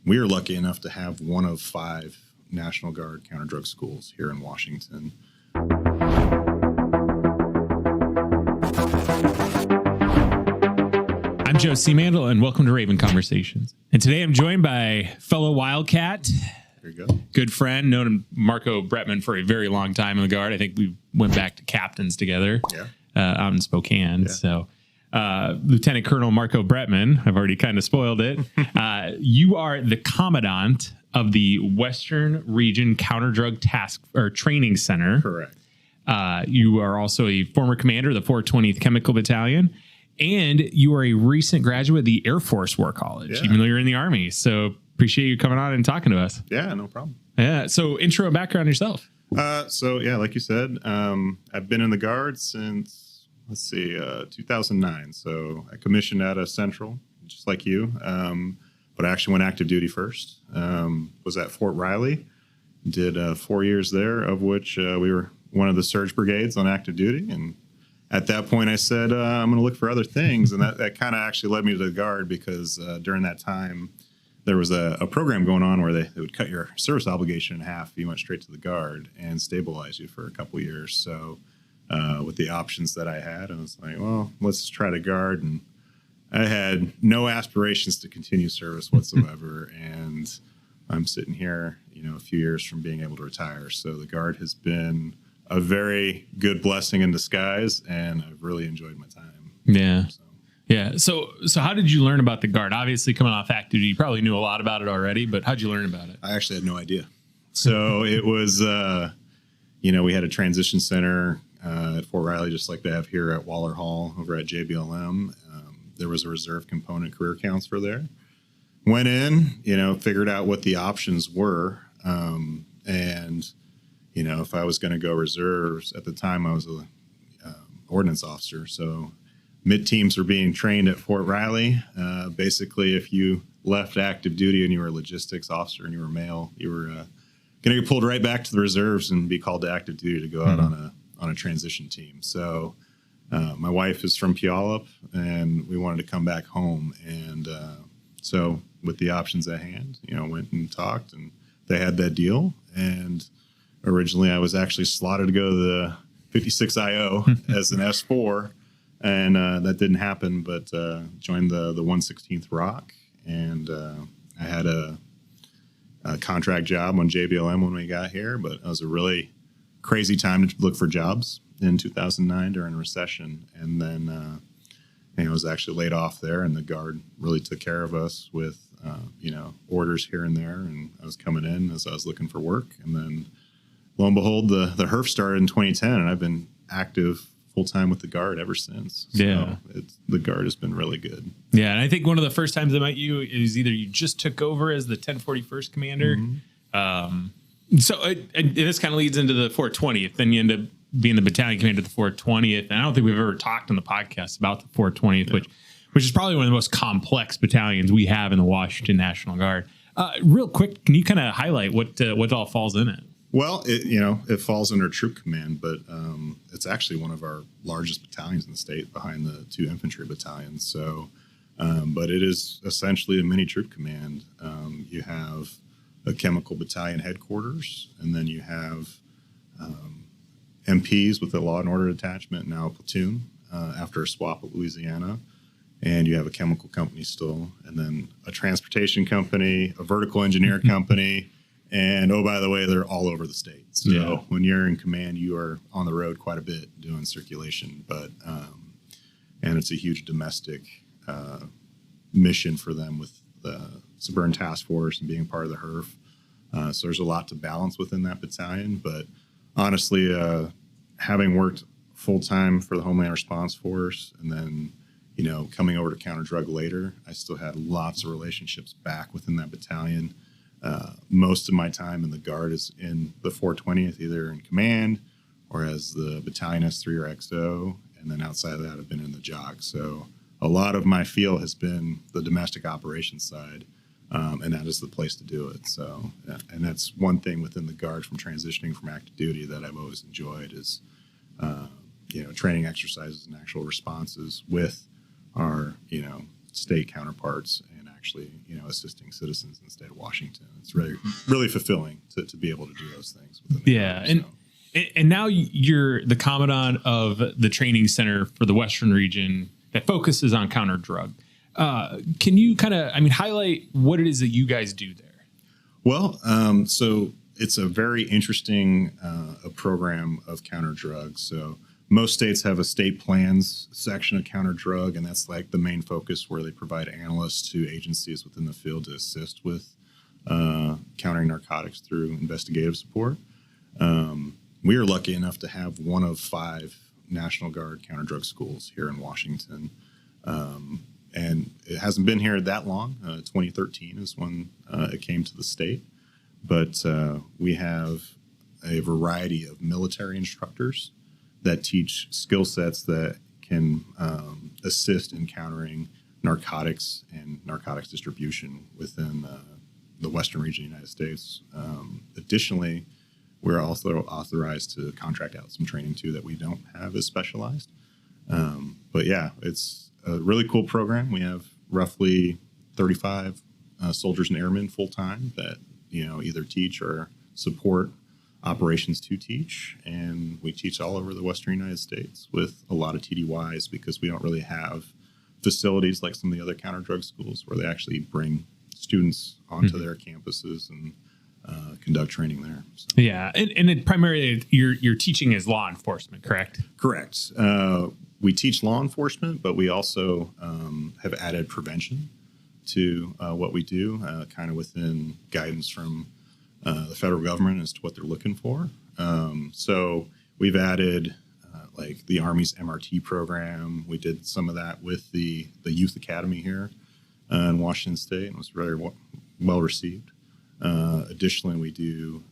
we are lucky enough to have one of 5 National Guard counterdrug schools here in Washington. I'm Joe C. Mandel, and welcome to Raven Conversations. And today I'm joined by fellow Wildcat, There you go. good friend, known Marco Brettmann for a very long time in the Guard. I think we went back to captains together out in Spokane. Yeah. So Lieutenant Colonel Marco Brettmann, I've already kind of spoiled it. You are the Commandant of the Western Region Counterdrug Task or Training Center. Correct. You are also a former commander of the 420th Chemical Battalion, and you are a recent graduate of the Air Force War College, even though you're in the Army. So appreciate you coming on and talking to us. Yeah, no problem. Yeah. So intro and background yourself. Like you said, I've been in the Guard since, 2009. So I commissioned out of Central, just like you. But I actually went active duty first. Was at Fort Riley, did 4 years there, of which we were one of the surge brigades on active duty. And at that point, I said, I'm going to look for other things. And that kind of actually led me to the Guard because during that time, there was a program going on where they would cut your service obligation in half if you went straight to the Guard and stabilize you for a couple of years. So with the options that I had, I was like, well, let's just try the Guard. And I had no aspirations to continue service whatsoever. And I'm sitting here, a few years from being able to retire. So the Guard has been a very good blessing in disguise, and I've really enjoyed my time. Yeah. Yeah. So how did you learn about the Guard? Obviously, coming off active duty, you probably knew a lot about it already, but how'd you learn about it? I actually had no idea. So it was, we had a transition center at Fort Riley, just like they have here at Waller Hall over at JBLM. There was a reserve component career counselor there. Went in, figured out what the options were. If I was going to go reserves, at the time I was a ordnance officer. So mid-teams were being trained at Fort Riley. Basically, if you left active duty and you were a logistics officer and you were male, you were going to get pulled right back to the reserves and be called to active duty to go out on a transition team. So my wife is from Puyallup, and we wanted to come back home. And so with the options at hand, went and talked, and they had that deal. And originally I was actually slotted to go to the 56IO as an S4. And that didn't happen, but joined the 116th ROC, and I had a contract job on JBLM when we got here, but it was a really crazy time to look for jobs in 2009 during a recession. And then I was actually laid off there, and the Guard really took care of us with, orders here and there, and I was coming in as I was looking for work. And then lo and behold, the HERF started in 2010, and I've been active full-time with the Guard ever since. So the Guard has been really good. Yeah, and I think one of the first times I met you is either you just took over as the 1041st commander. Mm-hmm. And this kind of leads into the 420th. Then you end up being the battalion commander of the 420th. And I don't think we've ever talked on the podcast about the 420th, which is probably one of the most complex battalions we have in the Washington National Guard. Real quick, can you kind of highlight what all falls in it? Well, it falls under troop command, but it's actually one of our largest battalions in the state behind the 2 infantry battalions. So, but it is essentially a mini troop command. You have a chemical battalion headquarters, and then you have MPs with a law and order detachment, now a platoon after a swap at Louisiana. And you have a chemical company still, and then a transportation company, a vertical engineer company. And, oh, by the way, they're all over the state. So when you're in command, you are on the road quite a bit doing circulation. But and it's a huge domestic mission for them with the Suburban Task Force and being part of the HERF. So there's a lot to balance within that battalion. But honestly, having worked full-time for the Homeland Response Force and then, coming over to counterdrug later, I still had lots of relationships back within that battalion. Most of my time in the Guard is in the 420th, either in command or as the battalion S3 or XO. And then outside of that, I've been in the JOG. So a lot of my feel has been the domestic operations side, and that is the place to do it. So, and that's one thing within the Guard from transitioning from active duty that I've always enjoyed is, training exercises and actual responses with our, state counterparts and actually, assisting citizens in the state of Washington. It's really, really fulfilling to be able to do those things. And now you're the commandant of the training center for the Western region that focuses on counter drug. Can you highlight what it is that you guys do there? Well, so it's a very interesting program of counter drugs. So most states have a state plans section of counter drug, and that's like the main focus where they provide analysts to agencies within the field to assist with countering narcotics through investigative support. We are lucky enough to have one of 5 National Guard counter drug schools here in Washington. And it hasn't been here that long. 2013 is when it came to the state. But we have a variety of military instructors that teach skill sets that can assist in countering narcotics and narcotics distribution within the Western region of the United States. Additionally, we're also authorized to contract out some training too that we don't have as specialized. But yeah, it's a really cool program. We have roughly 35 soldiers and airmen full time that either teach or support operations to teach, and we teach all over the Western United States with a lot of TDYs because we don't really have facilities like some of the other counter drug schools where they actually bring students onto their campuses and conduct training there. So. Yeah, and it primarily you're teaching as law enforcement, correct? Correct. We teach law enforcement, but we also have added prevention to what we do, kind of within guidance from the federal government as to what they're looking for. So we've added like the Army's MRT program. We did some of that with the Youth Academy here in Washington State, and it was very well received. Additionally, we do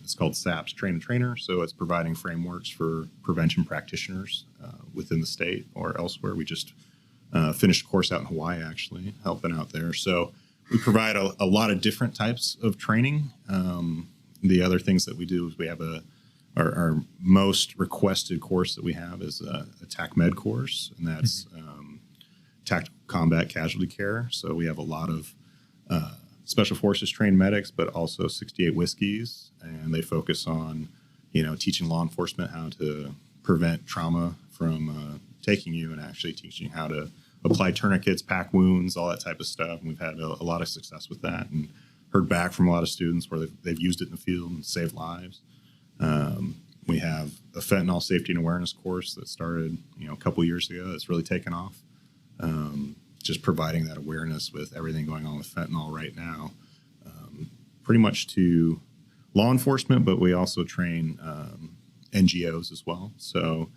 it's called SAPS Train the Trainer. So it's providing frameworks for prevention practitioners within the state or elsewhere. We just finished a course out in Hawaii, actually, helping out there. So we provide a lot of different types of training. The other things that we do is we have our most requested course that we have is a TAC Med course, and that's tactical combat casualty care. So we have a lot of Special Forces trained medics, but also 68 Whiskeys, and they focus on, teaching law enforcement how to prevent trauma from taking you, and actually teaching how to apply tourniquets, pack wounds, all that type of stuff. And we've had a lot of success with that, and heard back from a lot of students where they've used it in the field and saved lives. We have a fentanyl safety and awareness course that started, a couple years ago. That's really taken off. Just providing that awareness with everything going on with fentanyl right now, pretty much to law enforcement, but we also train NGOs as well. So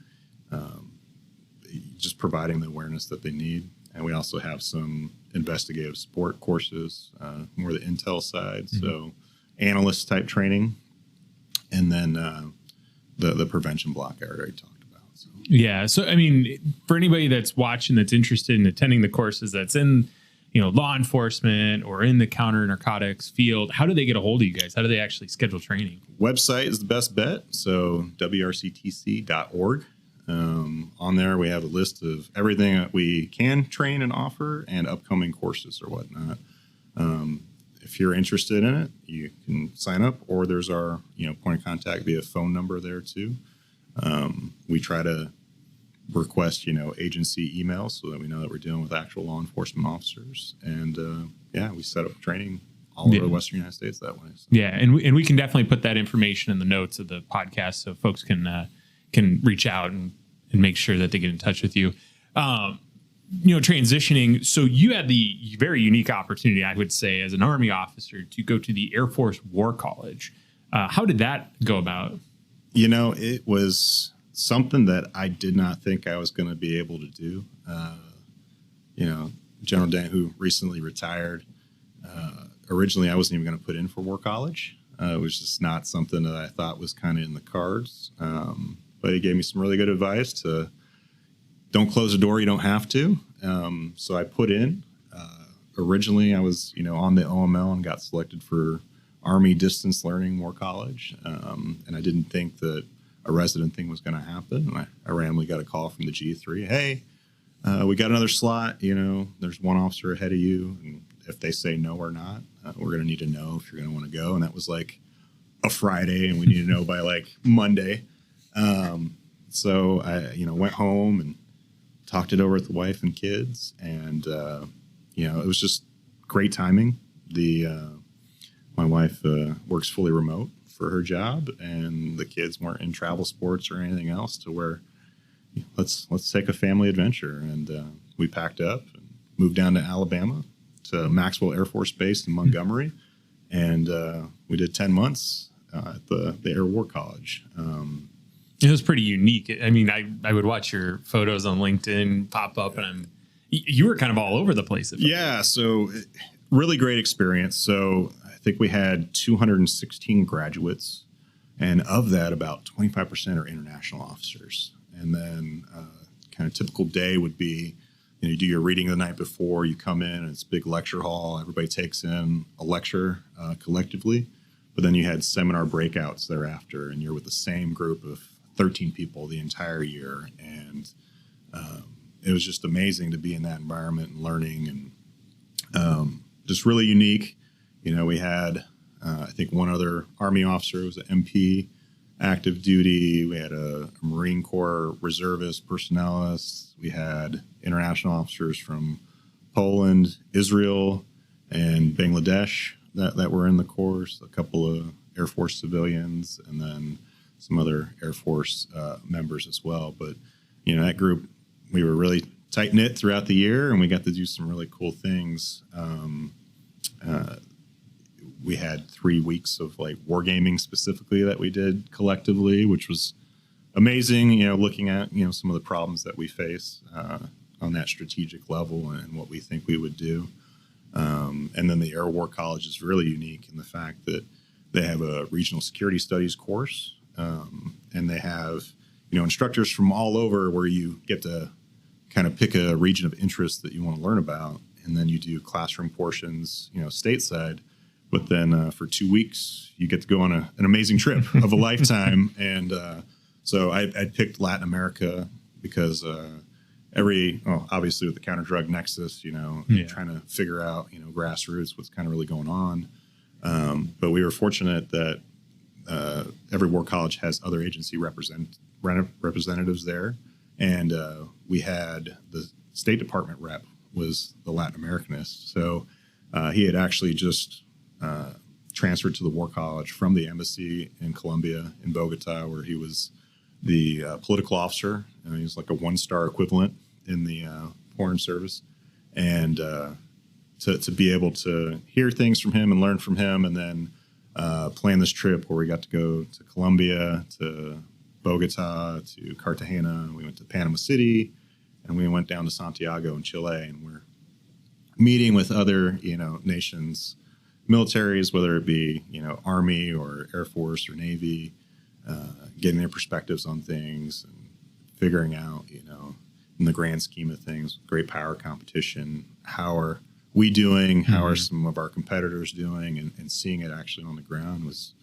just providing the awareness that they need. And we also have some investigative support courses, more the intel side. So analyst type training, and then the prevention block I already talked about. So. Yeah. So, for anybody that's watching, that's interested in attending the courses that's in, law enforcement or in the counter narcotics field, how do they get a hold of you guys? How do they actually schedule training? Website is the best bet. So wrctc.org. On there, we have a list of everything that we can train and offer and upcoming courses or whatnot. If you're interested in it, you can sign up, or there's our, point of contact via phone number there too. We try to request, agency emails so that we know that we're dealing with actual law enforcement officers. And we set up training all over the Western United States that way. So. Yeah, and we can definitely put that information in the notes of the podcast so folks can reach out and make sure that they get in touch with you. Transitioning. So you had the very unique opportunity, I would say, as an Army officer to go to the Air Force War College. How did that go about? It was something that I did not think I was going to be able to do. General Dent, who recently retired, originally I wasn't even going to put in for War College. It was just not something that I thought was kind of in the cards. But he gave me some really good advice to don't close the door you don't have to. So I put in. Originally I was, on the OML and got selected for Army Distance Learning War College. And I didn't think that a resident thing was going to happen. And I randomly got a call from the G3. Hey, we got another slot. There's one officer ahead of you, and if they say no or not, we're going to need to know if you're going to want to go. And that was like a Friday, and we need to know by like Monday. So I, went home and talked it over with the wife and kids, and it was just great timing. My wife works fully remote for her job, and the kids weren't in travel sports or anything else to where let's take a family adventure. And we packed up and moved down to Alabama to Maxwell Air Force Base in Montgomery, and we did 10 months at the Air War College. It was pretty unique. I mean, I would watch your photos on LinkedIn pop up, and you were kind of all over the place. Yeah, so really great experience. So I think we had 216 graduates, and of that, about 25% are international officers. And then kind of typical day would be, you do your reading the night before, you come in, and it's a big lecture hall. Everybody takes in a lecture collectively, but then you had seminar breakouts thereafter, and you're with the same group of 13 people the entire year. And it was just amazing to be in that environment and learning, and just really unique. We had, I think, one other Army officer who was an MP, active duty. We had a Marine Corps reservist personnelist. We had international officers from Poland, Israel, and Bangladesh that were in the course, a couple of Air Force civilians, and then some other Air Force members as well. But, that group, we were really tight-knit throughout the year, and we got to do some really cool things. We had 3 weeks of like wargaming specifically that we did collectively, which was amazing, looking at, some of the problems that we face on that strategic level and what we think we would do. And then the Air War College is really unique in the fact that they have a regional security studies course, and they have, instructors from all over where you get to kind of pick a region of interest that you want to learn about. And then you do classroom portions, stateside. But then for 2 weeks, you get to go on an amazing trip of a lifetime. And so I picked Latin America because obviously with the counterdrug nexus, trying to figure out, grassroots, what's kind of really going on. But we were fortunate that every war college has other agency representatives there. And we had the State Department rep was the Latin Americanist. So he had actually just transferred to the War College from the embassy in Colombia, in Bogota, where he was the political officer. He was like a 1-star equivalent in the Foreign Service. And to be able to hear things from him and learn from him, and then plan this trip where we got to go to Colombia, to Bogota, to Cartagena. We went to Panama City, and we went down to Santiago in Chile, and we're meeting with other, nations, militaries, whether it be, Army or Air Force or Navy, getting their perspectives on things and figuring out, in the grand scheme of things, great power competition, how are we doing? How are some of our competitors doing? And seeing it actually on the ground was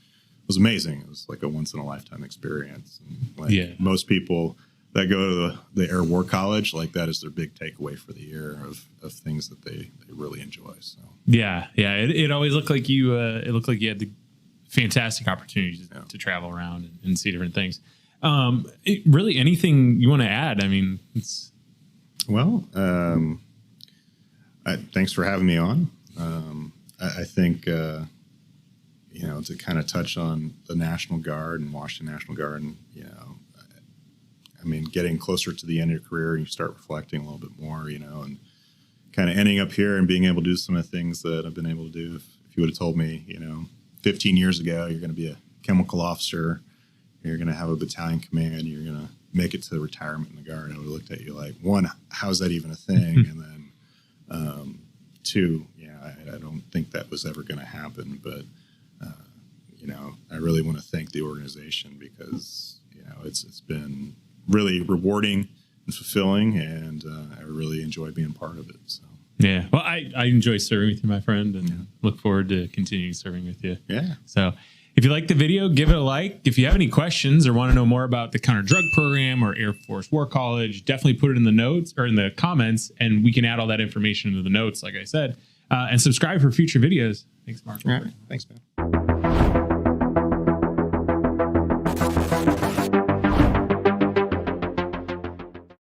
amazing. It was like a once in a lifetime experience. And most people that go to the Air War College, like that is their big takeaway for the year of things that they really enjoy. So it always looked like you had the fantastic opportunity to travel around and see different things. Really, anything you want to add? I mean, thanks for having me on. I think to kind of touch on the National Guard and Washington National Guard, and getting closer to the end of your career, you start reflecting a little bit more, and kind of ending up here and being able to do some of the things that I've been able to do. If you would have told me, 15 years ago, you're going to be a chemical officer, you're going to have a battalion command, you're going to make it to retirement in the Guard, I would have looked at you like, one, how's that even a thing? And then two, I don't think that was ever going to happen. But, I really want to thank the organization because, it's been really rewarding and fulfilling, and I really enjoy being part of it. So. Yeah. Well, I enjoy serving with you, my friend, and look forward to continuing serving with you. Yeah. So, If you like the video, give it a like. If you have any questions or want to know more about the counter-drug program or Air Force War College, definitely put it in the notes or in the comments, and we can add all that information into the notes, like I said. And subscribe for future videos. Thanks, Mark. All right. Thanks, man.